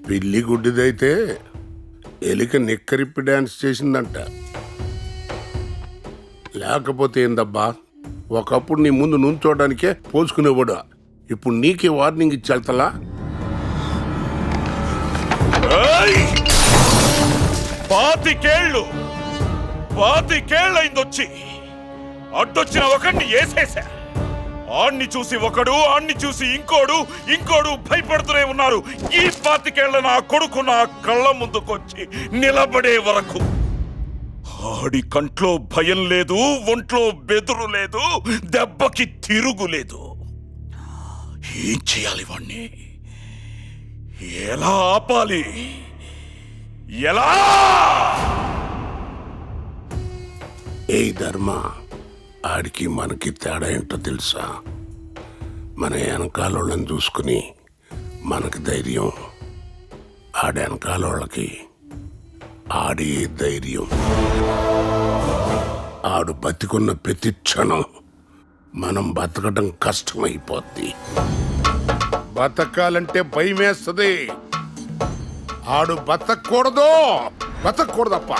పిల్లి గుడ్డిదైతే ఎలిక నిక్కరిప్పి డాన్స్ చేసిందంట. లేకపోతే ఏందబ్బా, ఒకప్పుడు నీ ముందు నుంచోడానికే పోల్చుకునేవాడు. ఇప్పుడు నీకే వార్నింగ్ ఇచ్చేళ్తలా? పాతికేళ్ళయిందొచ్చి అడ్డొచ్చిన ఒకడిని వేసేసా. ఆణ్ణి చూసి ఒకడు, ఆణ్ణి చూసి ఇంకోడు భయపడుతూనే ఉన్నారు. ఈ 25 నా కొడుకు నా కళ్ళ ముందుకొచ్చి నిలబడే వరకు ఆడి కంట్లో భయం లేదు, ఒంట్లో బెదురు లేదు, దెబ్బకి తిరుగులేదు. ఏం చేయాలి వాణ్ణి? ఎలా ఆపాలి? ఎలా? ఏ ధర్మ, ఆడికి మనకి తేడా ఏంటో తెలుసా? మన వెనకాలోళ్ళని చూసుకుని మనకి ధైర్యం, ఆడి వెనకాలోళ్ళకి ఆడే ధైర్యం. ఆడు బతికున్న ప్రతి క్షణం మనం బతకడం కష్టమైపోద్ది. బతకాలంటే భయం వేస్తుంది. ఆడు బతకూడదప్ప.